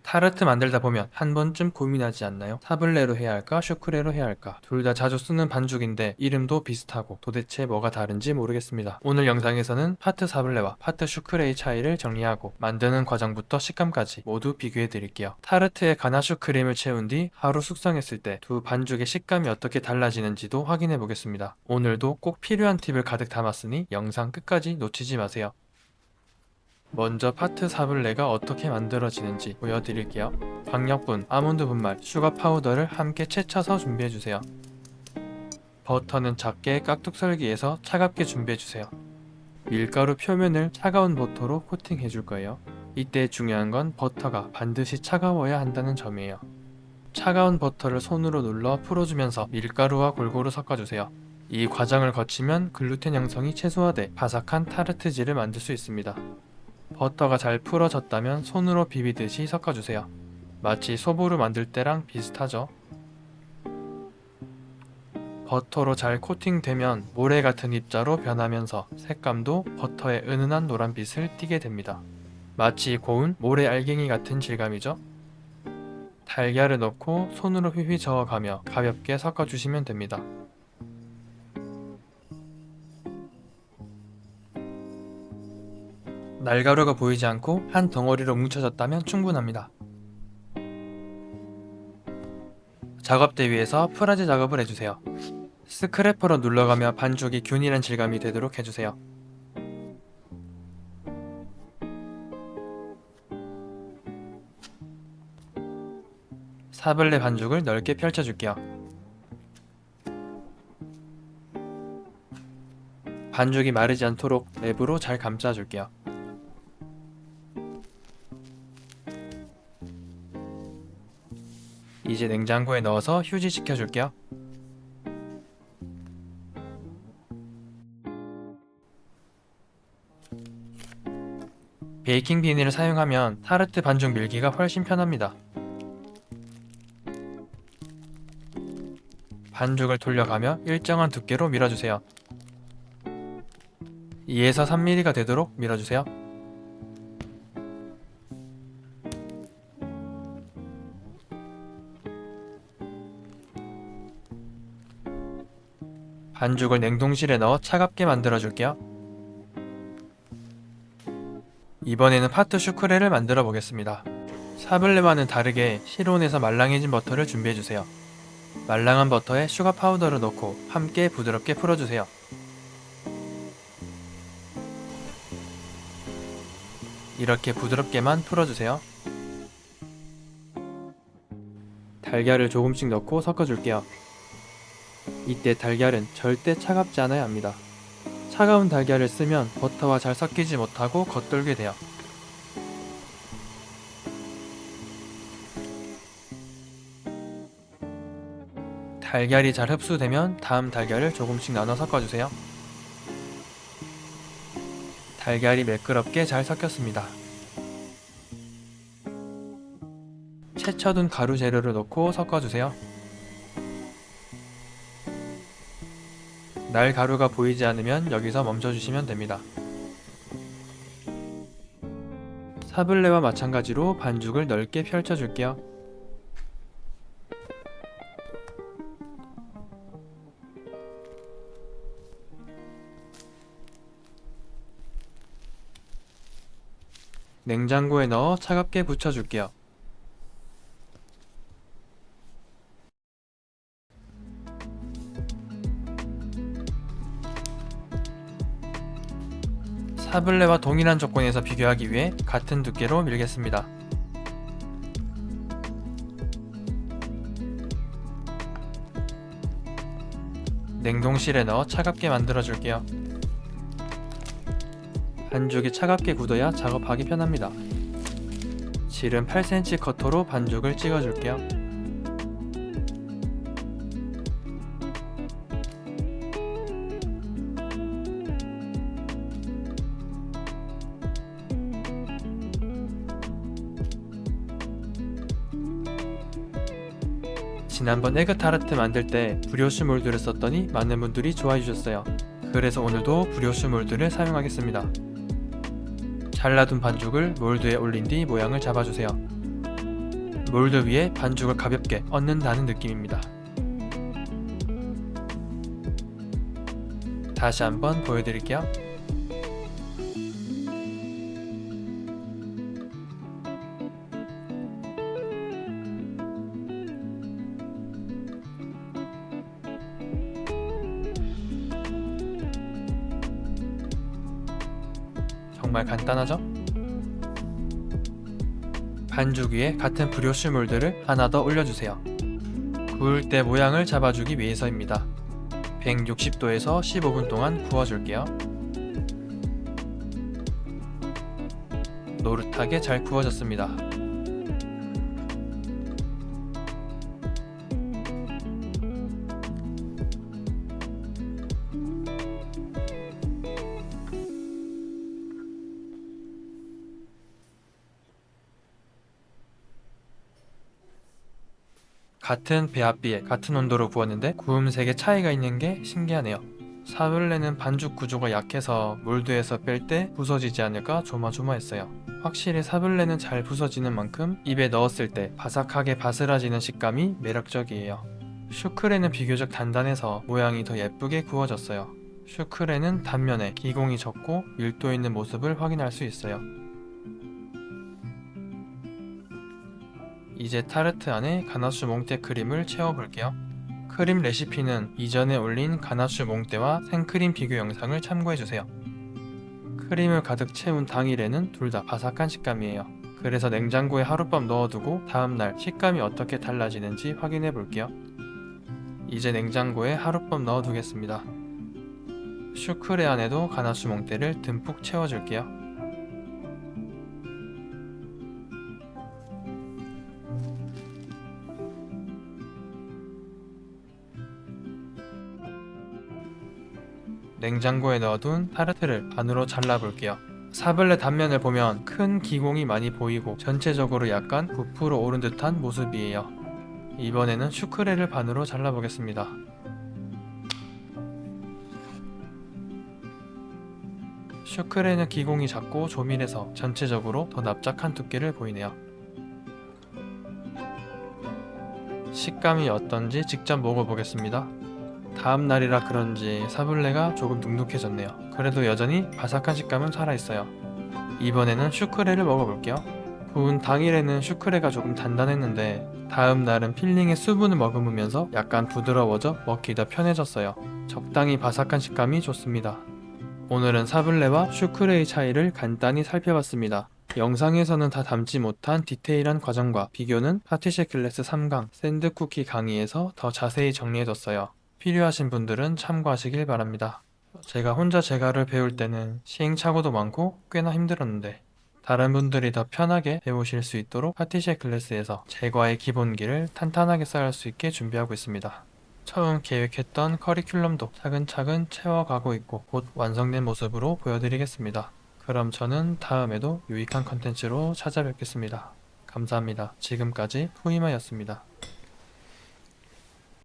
타르트 만들다 보면 한 번쯤 고민하지 않나요? 사블레로 해야 할까? 슈크레로 해야 할까? 둘 다 자주 쓰는 반죽인데 이름도 비슷하고 도대체 뭐가 다른지 모르겠습니다. 오늘 영상에서는 파트 사블레와 파트 슈크레의 차이를 정리하고 만드는 과정부터 식감까지 모두 비교해 드릴게요. 타르트에 가나슈 크림을 채운 뒤 하루 숙성했을 때 두 반죽의 식감이 어떻게 달라지는지도 확인해 보겠습니다. 오늘도 꼭 필요한 팁을 가득 담았으니 영상 끝까지 놓치지 마세요. 먼저 파트 사블레가 어떻게 만들어지는지 보여드릴게요. 박력분, 아몬드 분말, 슈가 파우더를 함께 채쳐서 준비해주세요. 버터는 작게 깍둑썰기해서 차갑게 준비해주세요. 밀가루 표면을 차가운 버터로 코팅해줄 거예요. 이때 중요한 건 버터가 반드시 차가워야 한다는 점이에요. 차가운 버터를 손으로 눌러 풀어주면서 밀가루와 골고루 섞어주세요. 이 과정을 거치면 글루텐 형성이 최소화돼 바삭한 타르트지를 만들 수 있습니다. 버터가 잘 풀어졌다면 손으로 비비듯이 섞어주세요. 마치 소보루 만들 때랑 비슷하죠? 버터로 잘 코팅되면 모래 같은 입자로 변하면서 색감도 버터의 은은한 노란빛을 띠게 됩니다. 마치 고운 모래 알갱이 같은 질감이죠? 달걀을 넣고 손으로 휘휘 저어가며 가볍게 섞어주시면 됩니다. 날가루가 보이지 않고 한 덩어리로 뭉쳐졌다면 충분합니다. 작업대 위에서 프라제 작업을 해주세요. 스크래퍼로 눌러가며 반죽이 균일한 질감이 되도록 해주세요. 사블레 반죽을 넓게 펼쳐줄게요. 반죽이 마르지 않도록 랩으로 잘 감싸줄게요. 이제 냉장고에 넣어서 휴지시켜줄게요. 베이킹 비닐을 사용하면 타르트 반죽 밀기가 훨씬 편합니다. 반죽을 돌려가며 일정한 두께로 밀어주세요. 2에서 3mm가 되도록 밀어주세요. 반죽을 냉동실에 넣어 차갑게 만들어줄게요. 이번에는 파트 슈크레를 만들어 보겠습니다. 사블레와는 다르게 실온에서 말랑해진 버터를 준비해주세요. 말랑한 버터에 슈가 파우더를 넣고 함께 부드럽게 풀어주세요. 이렇게 부드럽게만 풀어주세요. 달걀을 조금씩 넣고 섞어줄게요. 이때 달걀은 절대 차갑지 않아야 합니다. 차가운 달걀을 쓰면 버터와 잘 섞이지 못하고 겉돌게 돼요. 달걀이 잘 흡수되면 다음 달걀을 조금씩 나눠 섞어주세요. 달걀이 매끄럽게 잘 섞였습니다. 채쳐둔 가루 재료를 넣고 섞어주세요. 날 가루가 보이지 않으면 여기서 멈춰주시면 됩니다. 사블레와 마찬가지로 반죽을 넓게 펼쳐줄게요. 냉장고에 넣어 차갑게 붙여줄게요. 사블레와 동일한 조건에서 비교하기 위해 같은 두께로 밀겠습니다. 냉동실에 넣어 차갑게 만들어줄게요. 반죽이 차갑게 굳어야 작업하기 편합니다. 질은 8cm 커터로 반죽을 찍어줄게요. 지난번 에그타르트 만들 때 브리오슈 몰드를 썼더니 많은 분들이 좋아해 주셨어요. 그래서 오늘도 브리오슈 몰드를 사용하겠습니다. 잘라둔 반죽을 몰드에 올린 뒤 모양을 잡아주세요. 몰드 위에 반죽을 가볍게 얹는다는 느낌입니다. 다시 한번 보여드릴게요. 정말 간단하죠? 반죽 위에 같은 브리오쉬 몰드를 하나 더 올려주세요. 구울 때 모양을 잡아주기 위해서입니다. 160도에서 15분 동안 구워줄게요. 노릇하게 잘 구워졌습니다. 같은 배합비에 같은 온도로 구웠는데 구움색에 차이가 있는 게 신기하네요. 사블레는 반죽 구조가 약해서 몰드에서 뺄 때 부서지지 않을까 조마조마했어요. 확실히 사블레는 잘 부서지는 만큼 입에 넣었을 때 바삭하게 바스라지는 식감이 매력적이에요. 슈크레는 비교적 단단해서 모양이 더 예쁘게 구워졌어요. 슈크레는 단면에 기공이 적고 밀도 있는 모습을 확인할 수 있어요. 이제 타르트 안에 가나슈 몽떼 크림을 채워볼게요. 크림 레시피는 이전에 올린 가나슈 몽떼와 생크림 비교 영상을 참고해주세요. 크림을 가득 채운 당일에는 둘 다 바삭한 식감이에요. 그래서 냉장고에 하룻밤 넣어두고 다음날 식감이 어떻게 달라지는지 확인해볼게요. 이제 냉장고에 하룻밤 넣어두겠습니다. 슈크레 안에도 가나슈 몽떼를 듬뿍 채워줄게요. 냉장고에 넣어둔 타르트를 반으로 잘라볼게요. 사블레 단면을 보면 큰 기공이 많이 보이고 전체적으로 약간 부풀어 오른 듯한 모습이에요. 이번에는 슈크레를 반으로 잘라보겠습니다. 슈크레는 기공이 작고 조밀해서 전체적으로 더 납작한 두께를 보이네요. 식감이 어떤지 직접 먹어보겠습니다. 다음 날이라 그런지 사블레가 조금 눅눅해졌네요. 그래도 여전히 바삭한 식감은 살아있어요. 이번에는 슈크레를 먹어볼게요. 구운 당일에는 슈크레가 조금 단단했는데 다음 날은 필링의 수분을 머금으면서 약간 부드러워져 먹기 더 편해졌어요. 적당히 바삭한 식감이 좋습니다. 오늘은 사블레와 슈크레의 차이를 간단히 살펴봤습니다. 영상에서는 다 담지 못한 디테일한 과정과 비교는 파티쉐 클래스 3강 샌드 쿠키 강의에서 더 자세히 정리해뒀어요. 필요하신 분들은 참고하시길 바랍니다. 제가 혼자 제과를 배울 때는 시행착오도 많고 꽤나 힘들었는데 다른 분들이 더 편하게 배우실 수 있도록 파티쉐 클래스에서 제과의 기본기를 탄탄하게 쌓을 수 있게 준비하고 있습니다. 처음 계획했던 커리큘럼도 차근차근 채워가고 있고 곧 완성된 모습으로 보여드리겠습니다. 그럼 저는 다음에도 유익한 컨텐츠로 찾아뵙겠습니다. 감사합니다. 지금까지 푸이마였습니다.